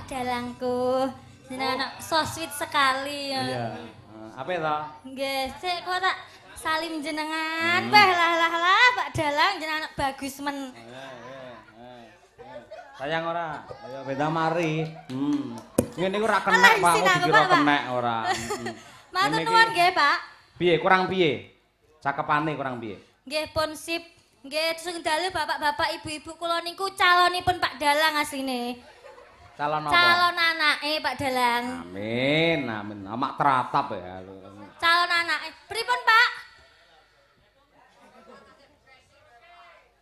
Pak Dalangku. Jenengan so sweet sekali. Iya. Apa itu? Nggih, sik kok tak salim jenengan. Wah lah Pak Dalang jenengan bagus men. Sayang ora? Ayo beda mari. Ngene iku ora kenek Pak, dikira kenek ora. Matur nuwun nggih, Pak. Piye kurang piye? Cakepane kurang piye? Nggih pun sip. Nggih sing dalu bapak-bapak ibu-ibu kula niku calonipun Pak Dalang asline. Calon apa? Calon anake Pak Dalang. Amin, amin. Amak teratap ya. Calon anake. Pripun, Pak?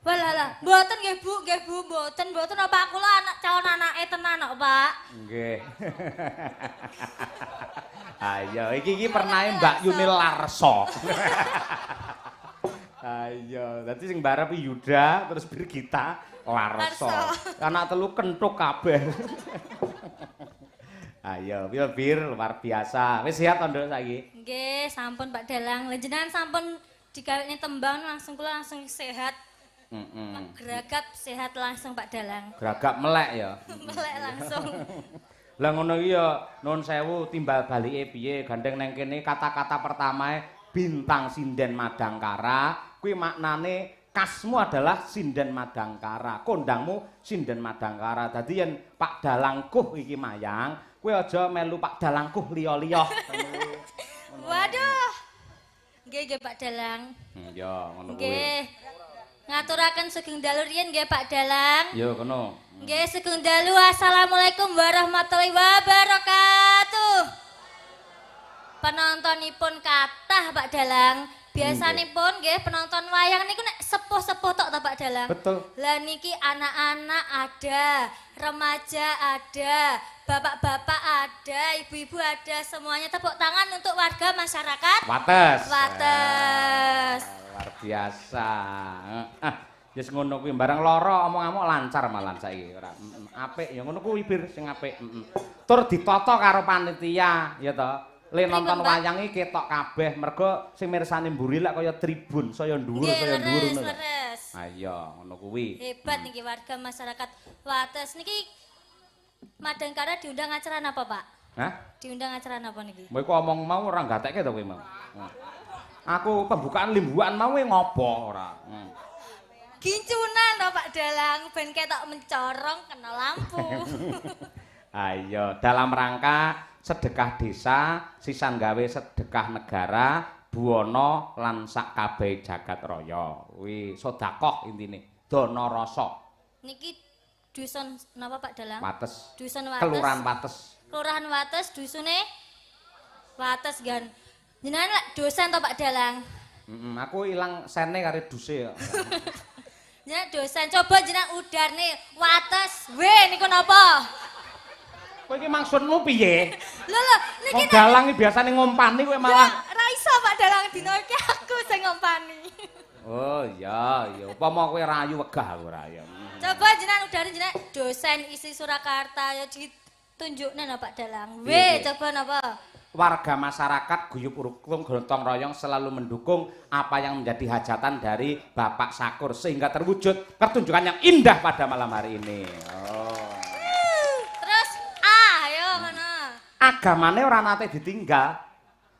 Walah, mboten nggih Bu, mboten apa kula anak calon anake tenan kok, Pak. Nggih. Ayo, iki pernahe Mbak Yuni Larso. Ayo, dadi sing barep Yuda terus Birgita Larso. Anak telu kentuk kabeh. Ayo, piye Bir, luar biasa. Wis sehat to, Nduk saiki? Nggih, sampun Pak Dalang. Jenengan sampun digawekne tembang langsung kula langsung sehat. Geragap sehat langsung Pak Dalang. Geragap melek ya. Melek langsung. Lah ngono iki ya nuwun sewu timbal balike piye gandeng neng kene kata-kata pertamae Bintang Sinden Madangkara kuwi maknane kasmu adalah Sinden Madangkara, kondangmu Sinden Madangkara. Dadi yen Pak Dalangkuh iki mayang, kowe aja melu Pak Dalangkuh liya-liya. Waduh. Nggih Pak Dalang. Ya ngono kuwi. Nggih. Ngaturaken sugeng dalu riyin nggih Pak Dalang. Ya kono. Nggih sugeng dalu. Assalamualaikum warahmatullahi wabarakatuh. Penontonipun kathah Pak Dalang. Biasanipun nggih penonton wayang niku nek sepuh-sepuh tok ta Pak Dalang. Betul. Lah niki anak-anak ada, remaja ada, bapak-bapak ada, ibu-ibu ada, semuanya tepuk tangan untuk warga masyarakat. Wates. Wates. Luar biasa. Wis ngono kuwi bareng lara omong-omong lancar malan saiki ora. Apik ya ngono kuwi Bir sing apik. Tur ditata karo panitia ya to. Le nonton wayang iki ketok kabeh mergo sing mirsani mburi lek kaya tribun saya dhuwur ngono. Ayo ngono kuwi. Hebat niki warga masyarakat Wates niki Madangkara diundang acara apa, Pak? Hah? Diundang acara apa niki? Kowe kok omong mau ora gatekke to kowe mau. Aku pembukaan limbuan mau ngopo ora. Gincunan to Pak Dalang ben ketok mencorong kena lampu. Ayo dalam rangka sedekah desa, sisan gawe sedekah negara, buana lan sak kabeh jagat raya. Kuwi sedekah intine, dana rasa. Niki dusun napa Pak Dalang? Wates. Dusun Wates. Kelurahan Wates. Kelurahan Wates dusune Wates gan. Jenengan lek dosen to Pak Dalang? Aku ilang sene karo duse kok. Jenengan dosen, coba jenengan udarne Wates. Weh niku napa? Kowe iki maksudmu piye? Lho, niki Wong dalang iki biasane ngompani kowe malah. Ora iso Pak Dalang dino iki aku sing ngompani. Oh iya, upama kowe rayu wegah aku ora ya. Coba jenengan udari jenengan dosen isi Surakarta ya ditunjukne no Pak Dalang. Weh, coba napa? Warga masyarakat guyub rukun gotong royong selalu mendukung apa yang menjadi hajatan dari Bapak Sakur sehingga terwujud pertunjukan yang indah pada malam hari ini. Oh. Terus ayo ngono. Agamane ora nate ditinggal.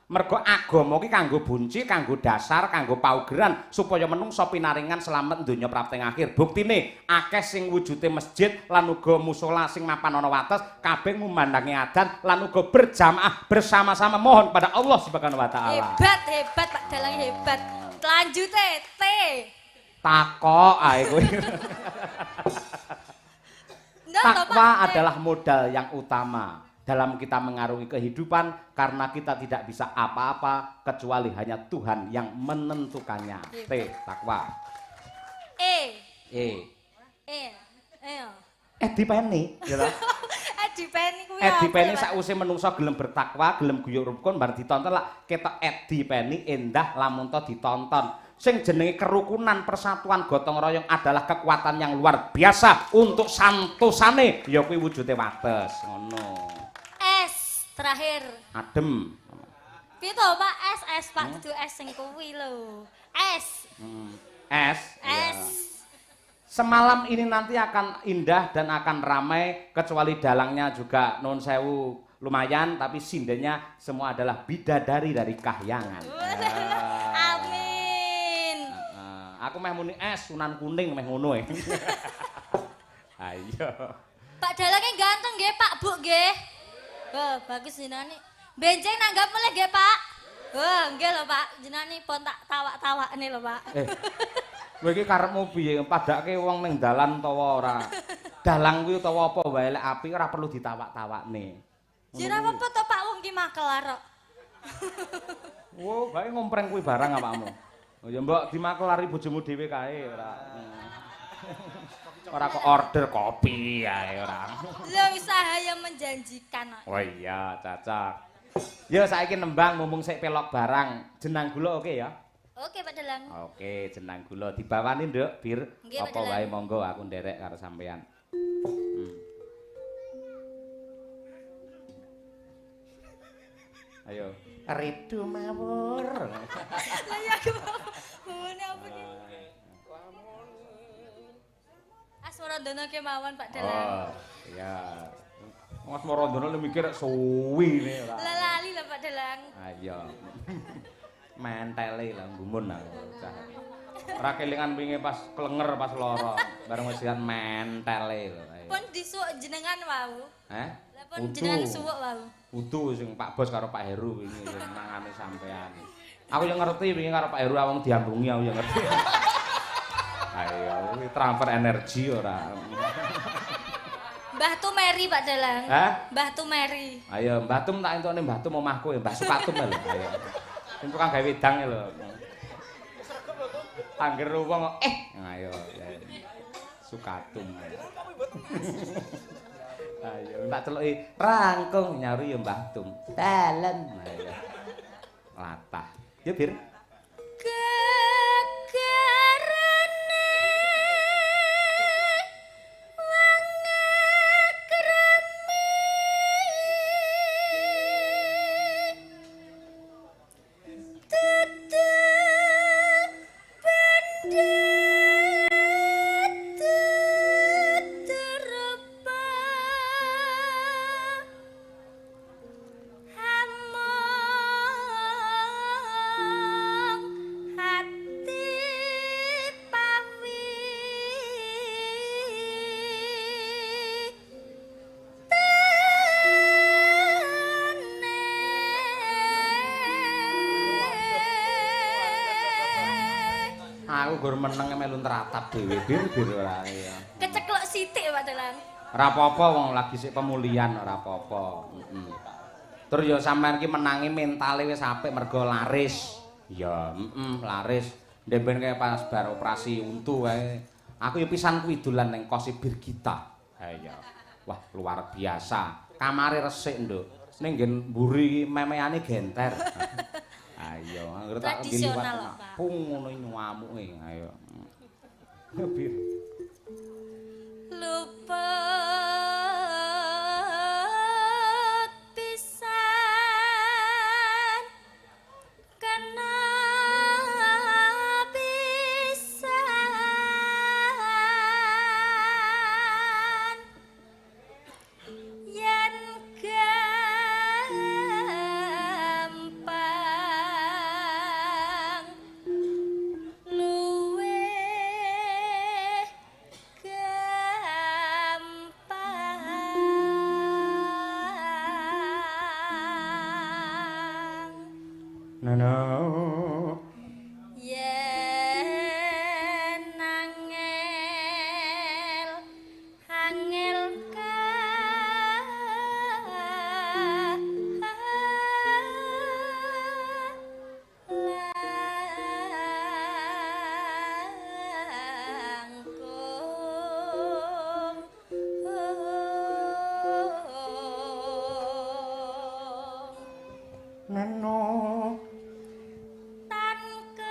Mergo agama iki kanggo bunci, kanggo dasar, kanggo paugeran supaya menungso pinaringan selamat donya prapting akhir. Buktine akeh sing wujude masjid lan uga musala sing mapan ana wates kabeh ngumandangi adzan lan uga berjamaah bersama-sama mohon pada Allah Subhanahu wa taala. Hebat Pak Dalang hebat. Lanjute T. Takok ae kowe. Takwa adalah modal yang utama dalam kita mengarungi kehidupan karena kita tidak bisa apa-apa kecuali hanya Tuhan yang menentukannya. T. Takwa. Dipeni gitu. Dipeni kuwi. Dipeni sakwise menungso gelem bertakwa, gelem guyub rukun bar ditonton lak ketok dipeni endah lamun to ditonton. Sing jenenge kerukunan persatuan gotong royong adalah kekuatan yang luar biasa untuk santosane ya kuwi wujude wates ngono. S terakhir. Adem. Piye to Pak? S Pak dudu S sing kuwi lho. S. S. S. Semalam ini nanti akan indah dan akan ramai, kecuali dalangnya juga non sewu lumayan, tapi sindennya semua adalah bidadari dari kahyangan. Amin. Aku meh muni Sunan Kuning meh ngono. Ayo. Pak Dalangnya ganteng nggih, Pak, Bu nggih. Wah, bagus jenengan. Benjing nanggap mulai nggih, Pak. Wah, nggih lho, Pak. Jenengan pon tak tawak-tawakne lho, Pak. Kowe iki karepmu piye? Padake wong ning dalan utawa ora? Dalang kuwi utawa apa wae lek apik ora perlu ditawak-tawakne. Jira apa to, Pak, wong ki makelar kok. Wo, bae ngompreng kuwi barang awakmu. Oh ya mbok dimakelari bojomu dhewe kae ora. Ora kok order kopi ae ora. Lho usaha yang menjanjikan. Oh iya, cocok. Ya saiki nembang mumpung sik pelok barang. Jenang gula oke ya? Oke, Pak Dalang. Oke, jenang gula dibawani, Nduk, Bir. Nggih, Pak Apa Dalang. wae monggo aku nderek karo sampean. Ayo. Ridu mawur. Lah ya aku ngene apa ki? Asmarandono kemawon, Pak Dalang. Oh, iya. Mas Morondono lu mikir suwi ne ora. Lah lali lho, Pak Dalang. Ayo. Mentele lah gumun aku. Ora kelingan wingi pas klenger pas lara, bareng wisian mentele lho. Ayo. Pun disuwuk jenengan wau. Heh? Lah pun jenengan suwuk wau. Utuh sing Pak Bos karo Pak Heru wingi sing nangane sampean. Aku yang ngerti wingi karo Pak Heru awang diambungi aku yang ngerti. Ayo, kuwi transfer energi ora. Mbah Tumeri, Pak Dalang. Hah? Mbah Tumeri. Ayo, Mbah Tum tak entone Mbah Tum omahku ya, Mbah Sukatum lho. Ayo. Sing tukang gawe wedang lho. Angger wong ayo. Sukatum. Ayo, tak celuki rangkung nyauri ya Mbah Tum. Dalem. Ayo. Latah. Ya, Bir. Gegerane wangakrami tutu pendet tutu rupa hamong hati pawi Aku gur meneng melu nratap dhewe Bir ora ya. keceklok sithik Pak Dalang. Ora apa-apa wong lagi sik pemulihan ora apa-apa. Heeh. Terus ya sampean ki menangi mentale wis apik mergo laris. Ya, laris. Ndemben kaya pas bar operasi untu wae. Aku ya pisan kuwi dolan ning Kosi Birgita. Ha iya. Wah, luar biasa. Kamare resik, Nduk. Ning nggen mburi memeane genter. Ayo, anggere tak Tradisional lho, Pak. pung ngono nyamuke. Ayo. Ya Bir. Luput pisan kena pisan yen gampang luwih gampang Nono. yen angel langkung Nono. tan kenati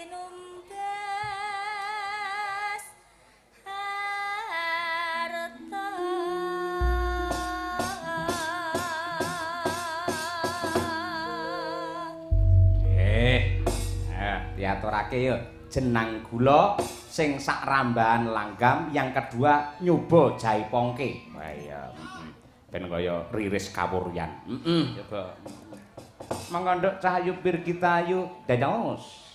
numbas harta diaturake ya jenang gula sing sak rambahan langgam, yang kedua nyoba jahe pongke. Wah iya, ben kaya riris kawuryan. Coba. Mangga nduk Cahyu bir kita ayu dados.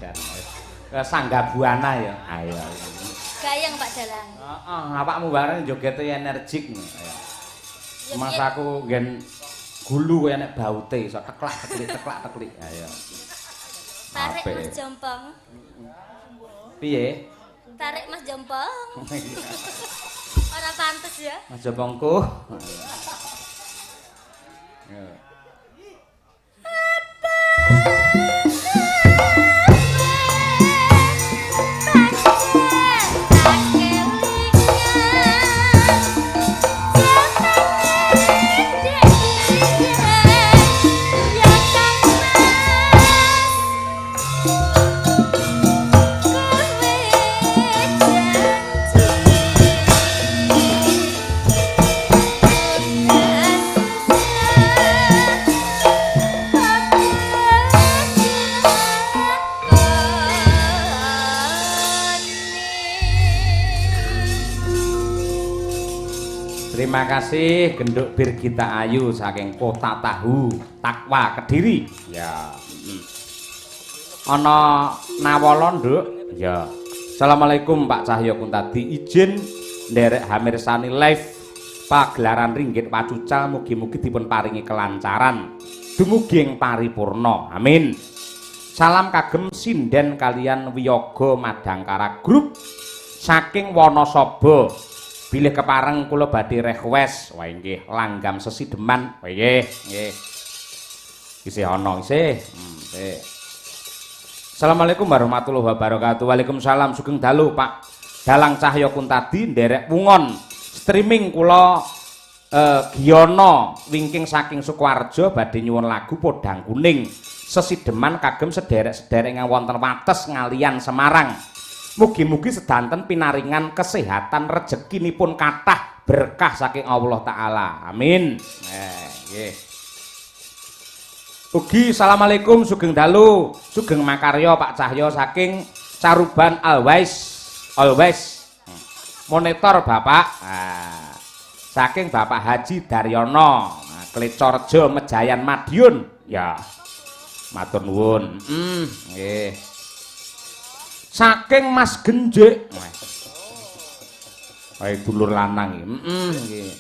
edan. Sangga Buana ya. Ayo. Gayeng Pak Dalang. Heeh, awakmu bareng joget energik. Ayo. Mas aku nggen gulu kaya nek baute iso teklak-teklik. Ayo. Tarik Mas Jompong. Piye? Tarik Mas Jompong. Ora pantes ya. Mas Jompongku. Ya. Terima kasih Genduk Birgita Ayu saking Kota Tahu, Takwa, Kediri. Ya. Ana nawala, Nduk? Ya. Assalamualaikum Pak Cahyo Kuntadi. Izin nderek hamirsani live pagelaran Ringgit Pacucal mugi-mugi dipun paringi kelancaran. Dumugi ing paripurna. Amin. Salam kagem sinden kalian Wiyaga Madangkara Group saking Wonosobo. Bilih kepareng kula badhe request. Wah nggih, langgam sesideman. Wah nggih, nggih. Isih ana isih. Nggih. Assalamualaikum warahmatullahi wabarakatuh. Waalaikumsalam. Sugeng dalu Pak Dalang Cahyo Kuntadi nderek wungon streaming kula Giyono wingking saking Sukoharjo badhe nyuwun lagu Podang Kuning sesideman kagem sederek-sederek ingkang wonten wates ngalian Semarang. Mugi-mugi sedanten pinaringan kesehatan rezekinipun kathah berkah saking Allah Ta'ala. Amin. Nggih. Ugi assalamualaikum sugeng dalu, sugeng makarya Pak Cahyo saking Caruban Always. Monitor Bapak. Saking Bapak Haji Daryono, Klecorjo Mejayan Madiun. Ya. Matur nuwun. Nggih. Saking Mas Genjik. Wae dulur lanang iki. Nggih.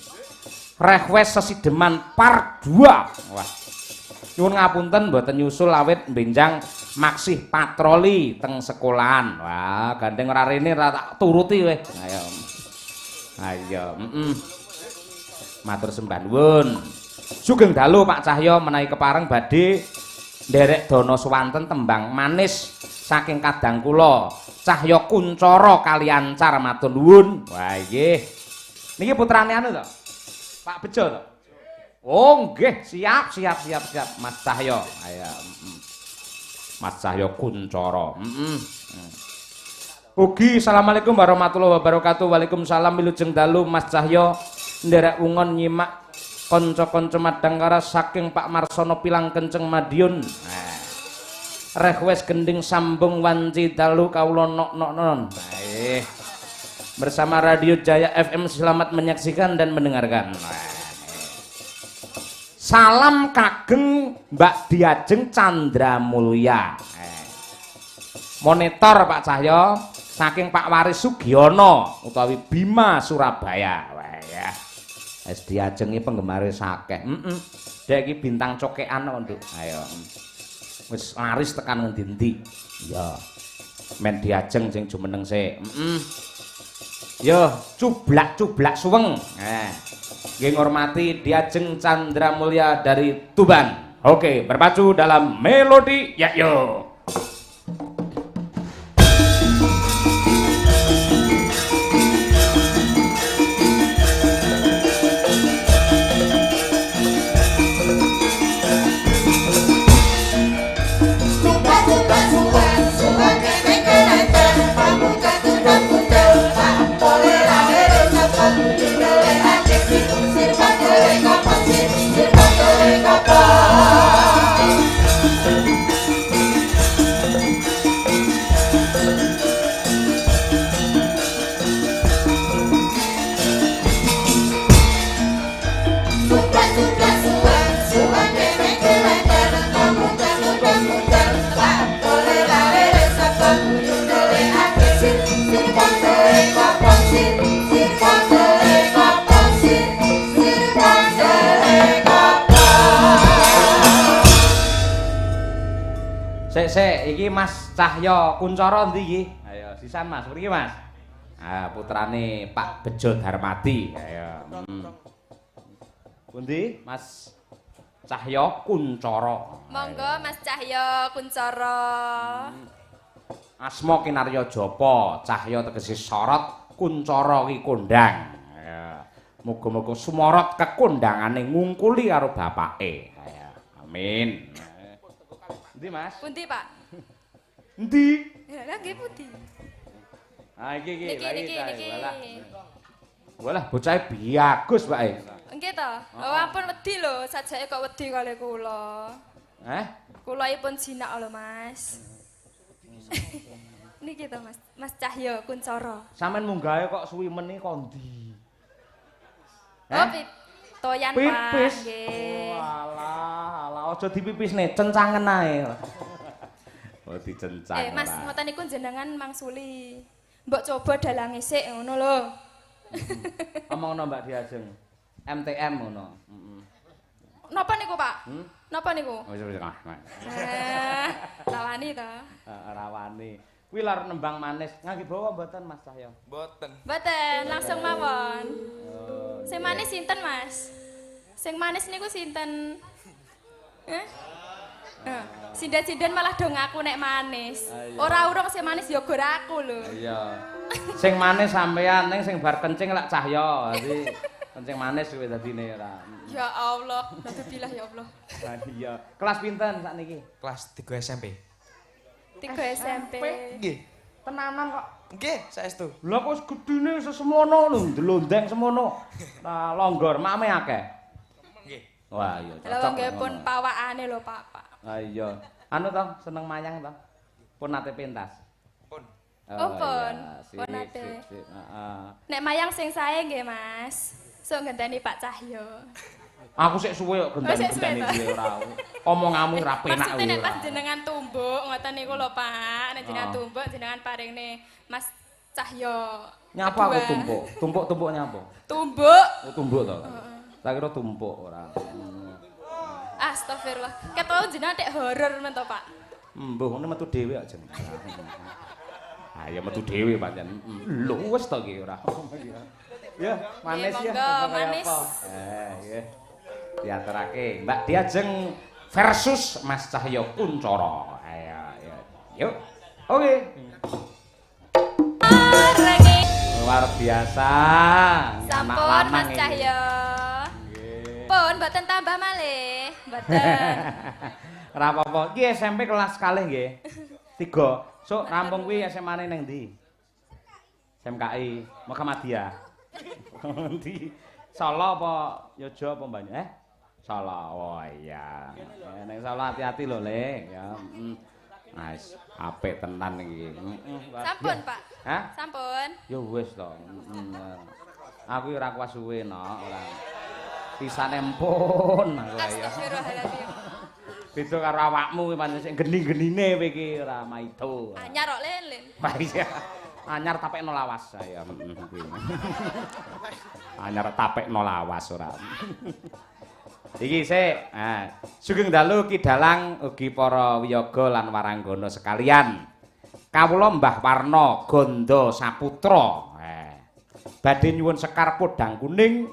Request sesideman part 2. Wah. Nyuwun ngapunten mboten nyusul awit benjang maksih patroli teng sekolahan. Wah, gandeng ora rene ora tak turuti weh. Ayo. Ayo, Matur sembah nuwun. Sugeng dalu Pak Cahyo menawi kepareng badhe nderek Dono Swanten tembang manis saking kadang kula Cahyo Kuncoro kalian Car matur nuwun. Wah nggih. Niki putrane anu to? Pak Bejo to? Oh nggih, siap Mas Cahyo. Ayo. Mas Cahyo Kuncoro. Ugi assalamualaikum warahmatullahi wabarakatuh. Waalaikumsalam wilujeng dalu Mas Cahyo nderek wungon nyimak kanca-kanca Madangkara saking Pak Marsono Pilang Kenceng Madiun. Request gending sambung wanci dalu kawula nok-nok. Baik. Bersama Radio Jaya FM selamat menyaksikan dan mendengarkan. Salam kageng Mbak Diajeng Chandra Mulya. Monitor Pak Cahyo saking Pak Waris Sugiono utawi Bima Surabaya. Wah ya. Wis Diajeng iki penggemare sakeh. Dek iki bintang cokekan kok, Nduk. Ayo. Wis laris tekan ngendi-endi. Ya. Men Diajeng sing jumeneng sik. Yo, cublak-cublak suweng. Nggih ngormati Diajeng Chandra Mulya dari Tuban. Oke, berpacu dalam melodi ya yo. Sik, iki Mas Cahyo Kuncoro ndi iki? Ayo, sisan Mas, mriki Mas. Ah, putrane Pak Bejo Darmadi. Ayo. Pundi Mas Cahyo Kuncoro? Monggo Mas Cahyo Kuncoro. Asma kinarya japa, Cahyo tegese sorot, Kuncoro ki kondang. Ya. Muga-muga sumorot kekondangane ngungkuli karo bapake. Ya. Amin. Endi Mas? Pundi Pak? Endi? Ya lha nggih pundi? Ah iki Niki. Walah bocah bagus Pak. Nggih to. Oh ampun wedi lho, sajake kok wedi kali kula. Kulaipun jinak lho Mas. Niki to Mas, Mas Cahyo Kuncoro. Sampeyan munggahe kok suwi meni kondi? Oh, toyan Pak. Pipis. Nggih. Alah, aja dipipisne, cencangen ae. Oh, dicencang. Mas, ngoten niku jenengan mangsuli. Mbok coba dalange sik ngono lho. Omongno Mbak Diajeng. MTM ngono. Napa niku, Pak? Napa niku? Wis. Lawani to. Rawani. Kuwi lar nembang manis. Ngangge bawa mboten Mas Cahyo? Mboten, langsung mawon. Sing manis sinten, Mas? Sing manis niku sinten? Sindan-sindan malah do ngaku nek manis. Ora urung sing manis ya gor aku lho. Iya. Sing manis sampean ning sing bar kencing lak Cahyo. Dadi kencing manis kuwi dadine ora. Ya Allah, naudzubillah ya Allah. Iya. Kelas pinten sakniki? Kelas 3 SMP. 3 SMP. Nggih. Tenanan kok. Nggih, saestu. Lah kok gedine sesemono lho, ndelondeng semono. Nah, longgor mame akeh. Nggih. Wah, iya Lha wong nggih pun pawakane lho, Pak. Ah iya. Anu to, seneng mayang to? Pun nate pentas. Pun. Oh, pun. Iya, Pun nate. sip. Heeh. Nek mayang sing sae nggih, Mas. Sok ngenteni Pak Cahyo. Aku sik suwe kok genteni-genteni dhewe ora. Omonganmu ora penak Maksudnya nek ora. pas jenengan tumbuk ngoten niku lho, Pak. Nek jenengan tumbuk jenengan paringne Mas Cahyo. Nyapa aku tumpuk? Tumpuk nyapa? Tumbuk. Oh, tumbuk to. Tak kira tumpuk ora. Astagfirullah. Ketau jenengan tek horor men to, Pak. Mbuh ngene metu dhewe kok jeneng. Ah ya metu dhewe pancen. Lho wis to iki ora. Ya, manis ya. Monggo, manis. Nggih. Diaturake Mbak Diajeng versus Mas Cahyo Kuncoro. Ayo. Yuk. Oke. Luar biasa. Sampun Mas Cahyo. Pun mboten tambah malih. Mboten. Ora apa-apa. Iki SMP kelas kalih nggih. 3. Sok rampung kuwi SMA-ne ning ndi? SMKI Muhammadiyah. Ndi? Solo apa Yojo apa Banyu? Solo. Oh iya. Ning Solo hati-hati lho, Le. Ya. Nice. Apik tenan iki. Sampun, Pak. Hah? Sampun. Ya wis to. Aku ora kuat suwe no, ora. Pisane empun aku ya. Astagfirullahaladzim. Beda karo awakmu pancen sing geni-genine kowe iki ora maido. Anyar kok lelen. Wah iya. Anyar tapekno lawas saya. Anyar tapekno lawas ora. Iki sik. Sugeng dalu Ki Dalang ugi para wiyaga lan waranggana sekalian. Kawula Mbah Warna Ganda Saputra. Badhe nyuwun sekar podang kuning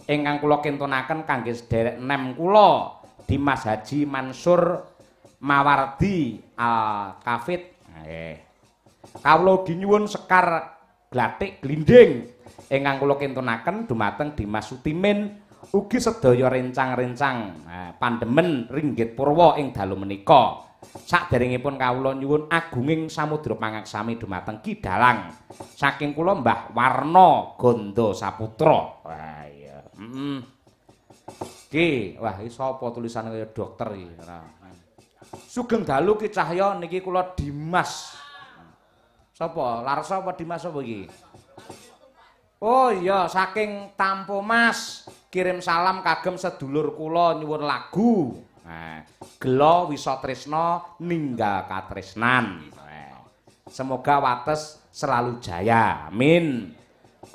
ingkang kula kintunaken kangge sederek nem kula Dimas Haji Mansur Mawardi Al-Kafid. Kawula ugi nyuwun sekar glatik glinding ingkang kula kintunaken dumateng Dimas Sutimin ugi sedaya rencang-rencang pandemen ringgit purwa ing dalu menika. Saderengipun kawula nyuwun agunging samudra pangaksami dumateng Ki Dalang saking kula Mbah Warna Ganda Saputra. Wah iya. Ki, wah iki sapa tulisan kaya dokter iki ora. Sugeng dalu Ki Cahya niki kula Dimas. Sapa? Larsa apa Dimas sapa iki? Oh iya, saking Tampo Mas. Kirim salam kagem sedulur kula nyuwun lagu. Gelo Wisa Tresna ninggal katresnan. Semoga wates selalu jaya. Amin.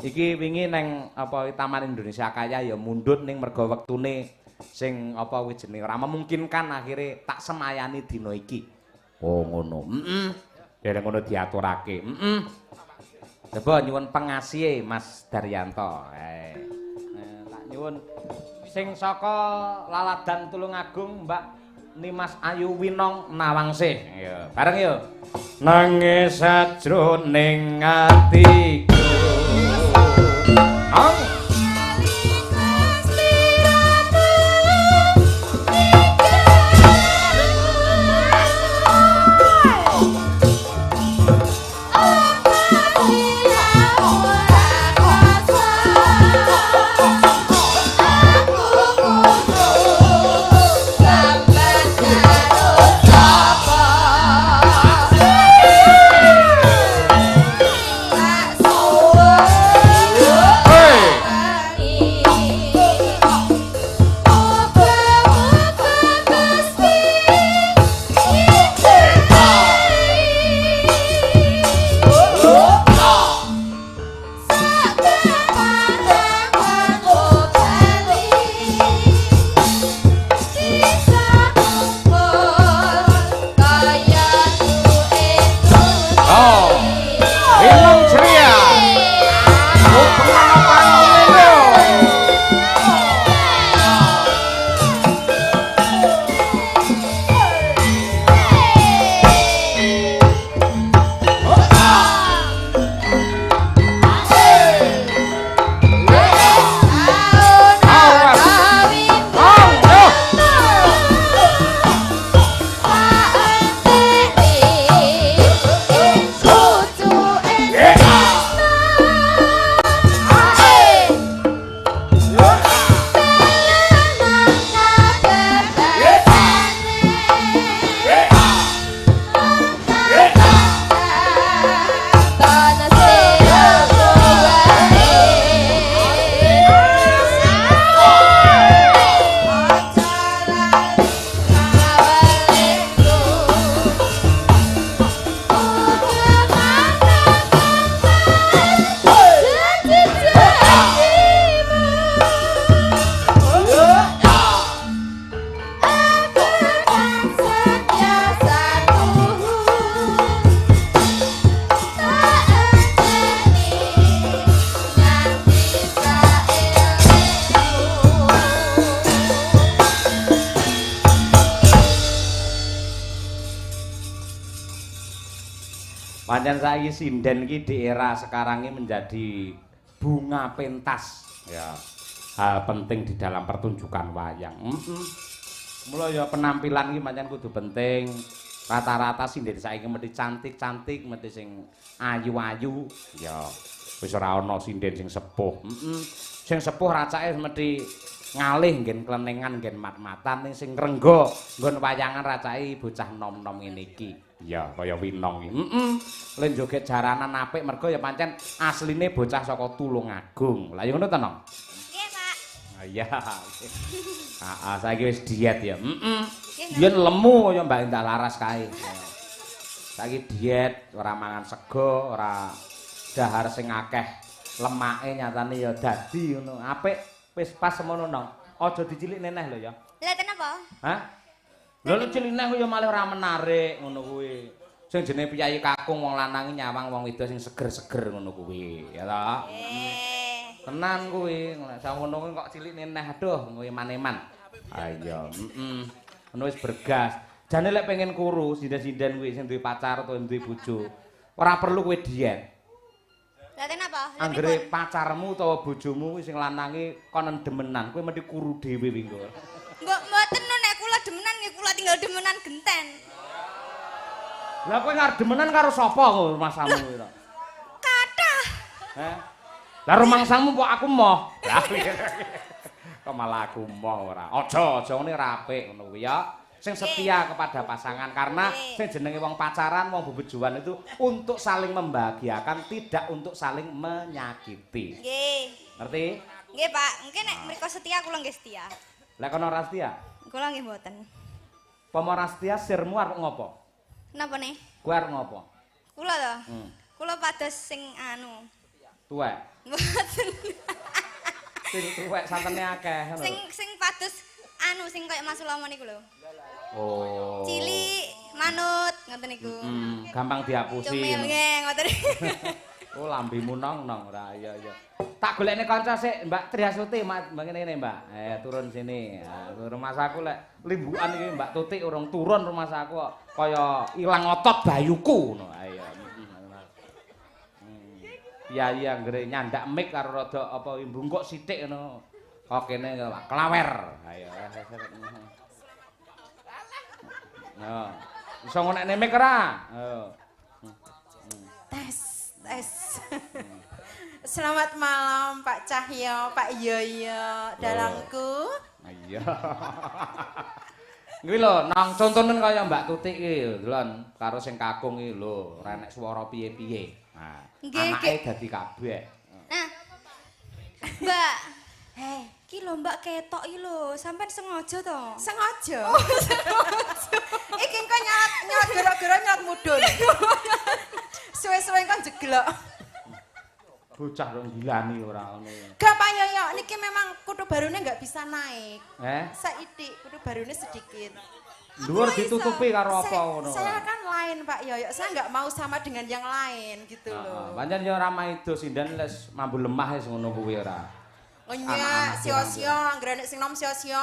Iki wingi neng apa Taman Indonesia Kaya ya mundhut ning merga wektune sing apa kuwi jenenge ora memungkinkan akhire tak semayani dina iki. Oh ngono. Dereng ngono diaturake. Coba nyuwun pengasihe Mas Daryanto. Tak nyuwun sing saka Laladan Tulungagung Mbak Nimas Ayu Winong Nawangsih. Ya, bareng yo. Nangis sajroning atiku. Pancen saiki sinden iki di era sekarang ini menjadi bunga pentas ya. Hal penting di dalam pertunjukan wayang. Mula ya penampilan iki pancen kudu penting. Rata-rata sinden saiki mesti cantik-cantik, mesti sing ayu-ayu. Ya wis ora ana sinden sing sepuh. Sing sepuh racake mesti ngalih nggen klenengan nggen mat-matan sing rengga nggon wayangan racake bocah nom-nom ngene iki. Ya kaya Winong iki. Len joget jaranan apik mergo ya pancen asline bocah saka Tulungagung. Lah ya ngono to, Nom? Nggih, Pak. Ah iya. Saiki wis diet ya. Yen lemu kaya Mbak Indah Laras kae. Saiki diet, ora mangan sego, ora dahar sing akeh lemake nyatane ya dadi ngono. Apik wis pas semono, Nom. Aja dicilik neneh lho ya. Lah kenapa? Hah? Lha cilik neh ya malah ora menarik ngono kuwi. Sing jenenge piyayi kakung wong lanang nyawang wong wedok sing seger-seger ngono kuwi, ya ta? Tenan kuwi, nek samono kuwi kok cilik neh aduh kuwi maneman. Ha iya, Ngono wis bergas. Jane lek pengen kuru, sinden-sinden kuwi sing duwe pacar utawa duwe bojo, ora perlu kowe diet. Lah kenapa? Anggere pacarmu utawa bojomu sing lanange konen demenan, kowe mesti kuru dhewe wingi. Mboten nek kula demenan nggih kula tinggal demenan genten. Lah kowe ngarep demenan karo sapa kok masamu kuwi to? Kathah. Lah rumangsamu kok aku moh. Lah kok malah aku moh ora. Aja ngene ora apik ngono kuwi ya. Sing setia kepada pasangan karena sing jenenge wong pacaran, wong bebejuan itu untuk saling membahagiakan, tidak untuk saling menyakiti. Nggih. Ngerti? Nggih, Pak. Mungkin nek mriko setia kula nggih setia. Lah kono ora setia? Kula nggih mboten. Apa ora setia sirmu arep ngopo? Napa nih? Kowe arep ngopo? Kula to. Kula pados sing anu. Tuwek. Mboten. Sing tuwek santene akeh ngono. Sing pados anu sing kaya Mas Ulomo niku lho. Oh. Cilik, manut ngoten niku. Gampang diapusi. Cemil nggih ngoten niku. Oh, lambimu nong-nong ora iya. Tak golekne kanca sik, Mbak Triasuti, Mbak ngene Mbak. Turun sini. Rumah saku lek limbukan iki Mbak Tutik urung turun rumah saku kok kaya ilang otot bayuku ngono. Ayo. Iya anggere nyandak mik karo rada apa mbungkuk sithik ngono. Kok kene klawer. Ayo. Nah, iso ngonekne mik ora? Tes. Selamat malam Pak Cahyo, Pak Yoyo, dalangku. Iya. Kuwi lho, nang contonen kaya Mbak Tutik iki, delon karo sing kakung iki lho, ora enek swara piye-piye. Nah, anake dadi kabeh. Nah. Mbak. Hei, ki lho Mbak ketok iki lho, sampean sengaja to? Sengaja. Iki engko nyot gara-gara nyot mudun. Suwe-suwe kan jeglok. Bocah kok gilani ora ngono. Gak Pak Yoyo, niki memang kutu barune nggak bisa naik. Saidik, kutu barune sedikit. Dhuwur ditutupi karo apa ngono. Saya kan lain Pak Yoyo, saya nggak mau sama dengan yang lain gitu loh. Pancen yo ora maido sindan les mambu lemah wis ngono kuwi ora. Nya sio-sio, anggere nek sing nom sio-sio.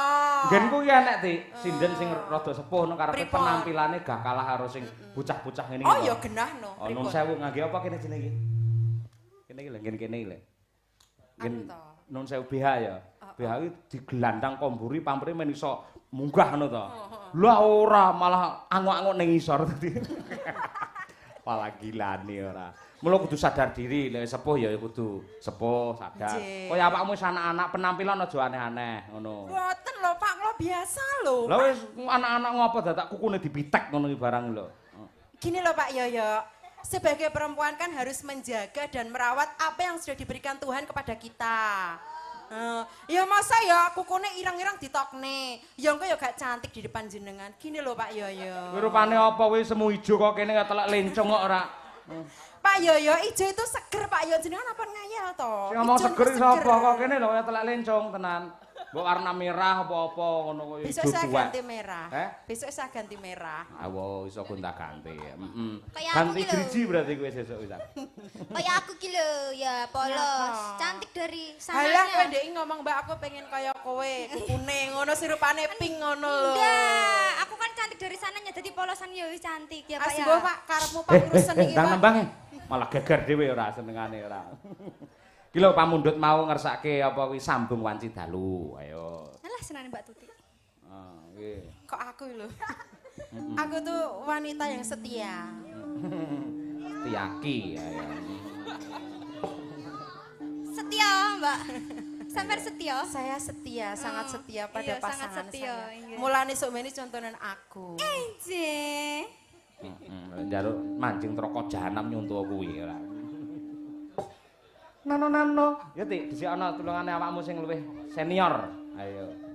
Nggenku ki enek Ti, sinden sing rada sepuh nang karepe penampilane gak kalah karo sing bocah-bocah ngene iki. Oh ya genah no. Nun sewu ngangge apa kene jenenge iki? Kene iki lho, kene iki lho. Gen nun sewu BH ya. BH iki digelandang komburi pampere men iso munggah ngono to. Lah ora malah angok-angok ning isor tadi. Pala gilane ora. Mula kudu sadar diri, lek sepuh ya kudu sepuh, sadar. Kaya awakmu wis anak-anak penampilan aja aneh-aneh ngono. Mboten lho Pak, kula biasa lho. Lah wis anak-anak ngopo dadak kukune dipitek ngono iki barang lho. Gini loh Pak Yoyo, sebagai perempuan kan harus menjaga dan merawat apa yang sudah diberikan Tuhan kepada kita. Ya masa ya kukune irang-irang ditokne. Ya engko ya gak cantik di depan jenengan. Gini loh Pak Yoyo. Kuwi rupane apa wis semu ijo kok kene telek lencong kok ora. Pak Yoyo, ijo itu seger Pak Yoyo, jenengan apa ngayal to? Sing ngomong seger sapa kok kene lho kaya telek lencong tenan. Mbok warna merah apa-apa ngono kok ijo. Besok saya ganti merah. Besok saya ganti merah. Awo iso gonta-ganti. Ganti driji berarti kowe sesuk wis. Kayak aku ki lho, ya polos. Cantik dari sananya. Halah kowe ndek ngomong Mbak aku pengen kaya kowe, kuning ngono sirupane pink ngono lho. Enggak, aku kan cantik dari sananya jadi polosan ya wis cantik ya Pak ya. Asbo Pak, karepmu Pak urusan iki Pak. Ndang nembang malah geger dhewe ora senengane ora. Ki lho pamundhut mau ngersake apa kuwi sambung wanci dalu. Ayo. Alah senane Mbak Tuti. Nggih. Kok aku lho. Aku tuh wanita yang setia. Setiaki ayo. Setia, Mbak. Sampai setia? Saya setia, sangat setia pada iya, pasangan sangat setia, saya. iya. Mulane sok meni contonan aku. Enje. Njaluk mancing troko jahanam nyuntuh kuwi ora. Nano. Ya Tik, dhisik ana tulungane awakmu sing luwih senior. Ayo.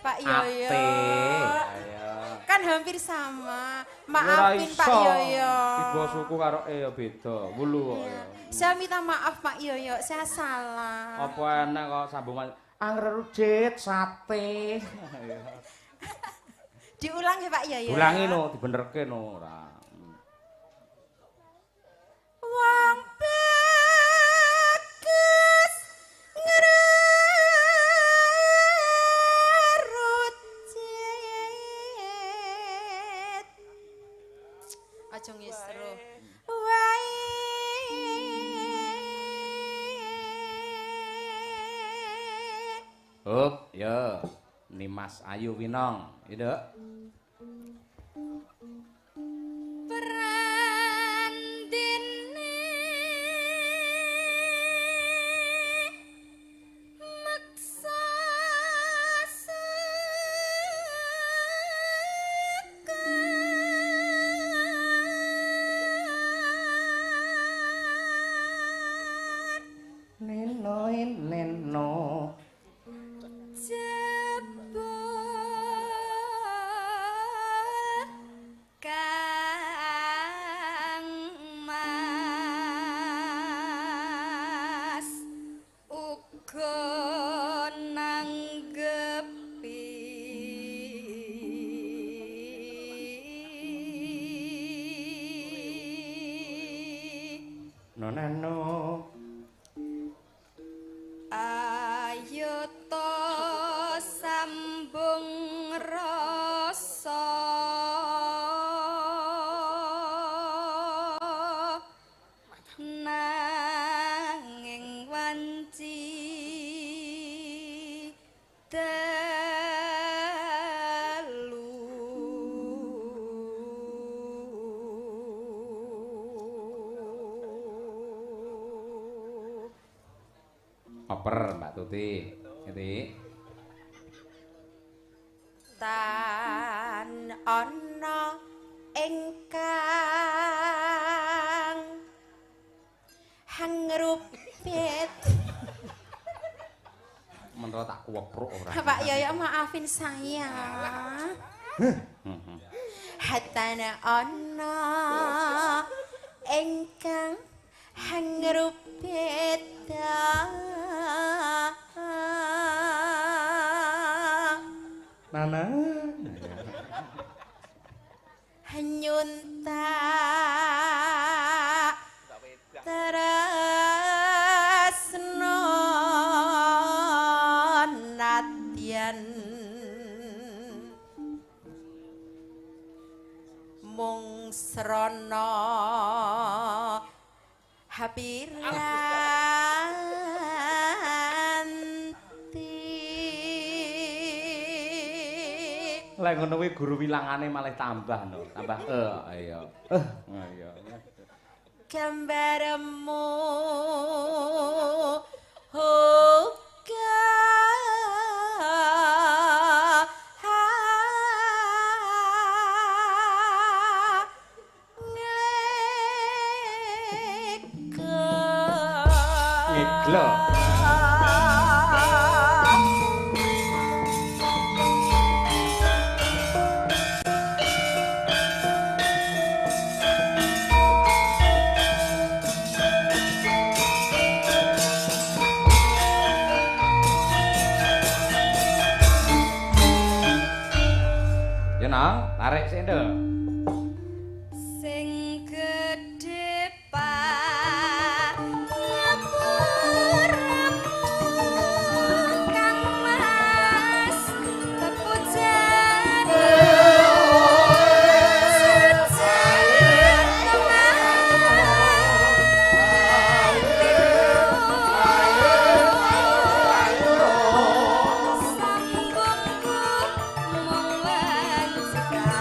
Pak Yoyo. Kan hampir sama. Maafin Pak Yoyo. Tiga suku karo ya beda. Wulu kok ya. Saya minta maaf Pak Yoyo, saya salah. Apa enak kok sambungan angger rujit sate. Diulang ya Pak Yoyo. Ulangi no, dibenerke no ora. aja ngisru. Wae. Hop, ya. Nimas Ayu Winong, itu. Neno Kang Mas uga nanggepi nonano ayo to sambung rasa nanging wanci dalu oper Mbak Tuti ngerti Tan ana ingkang hangrupit. menurut tak kuwepruk ora Pak Yoyo maafin saya. Hatana ana ingkang hangrupit. Nana Hanyunta tresno nadyan mung srana hapiranti. lek ngono kuwi guru wilangane malah tambah no tambah ayo ayo Gambarmu hoga ngeglo ya nang tarik sik nduk sing gedhe ngapuramu Kang Mas pepujane sambungku mung wancikalu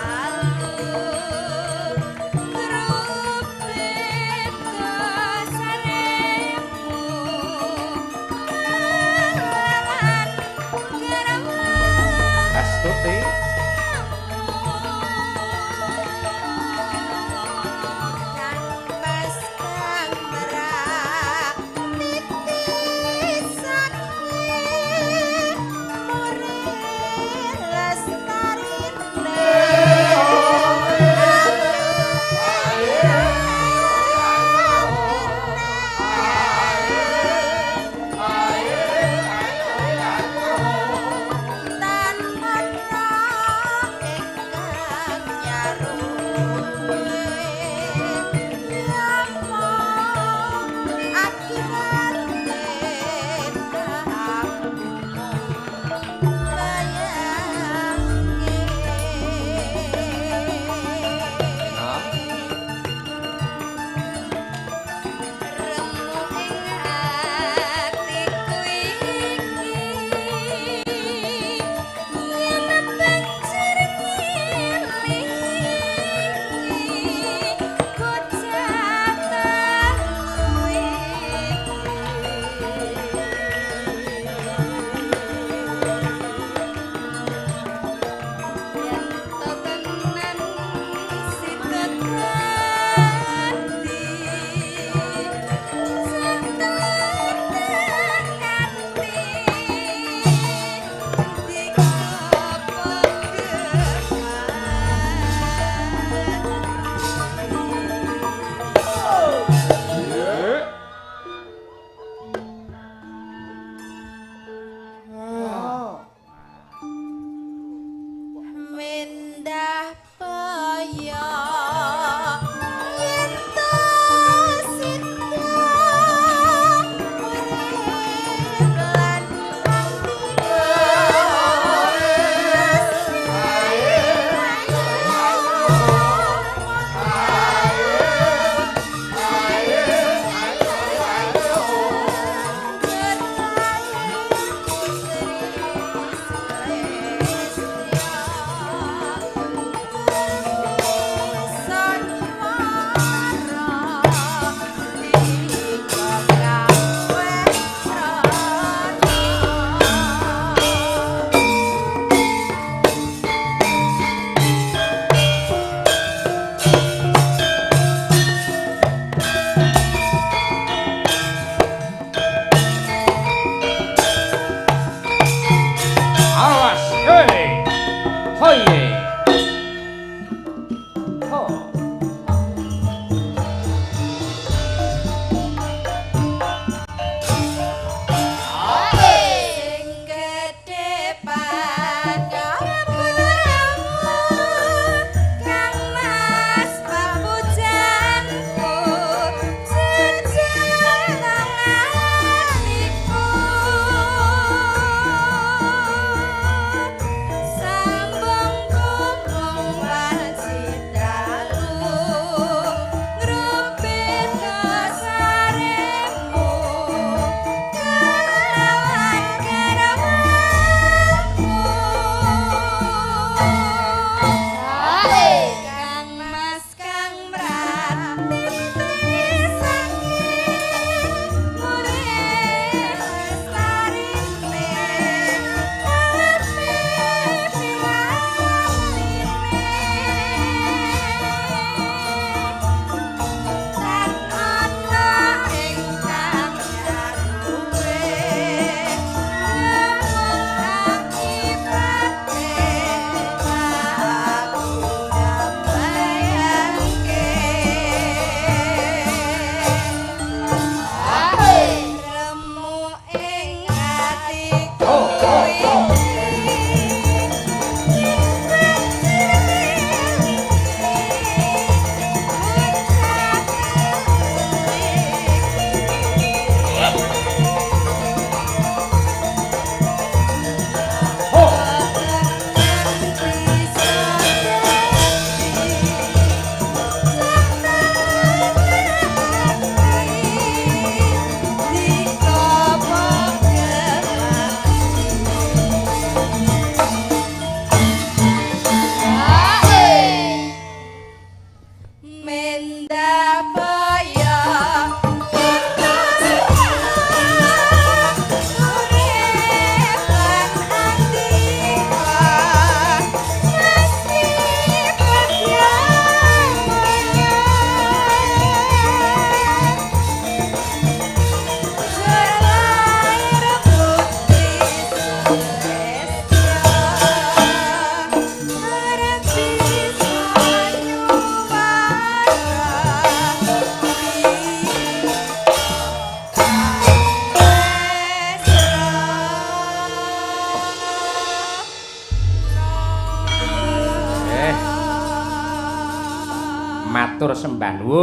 matur sembah nuwun.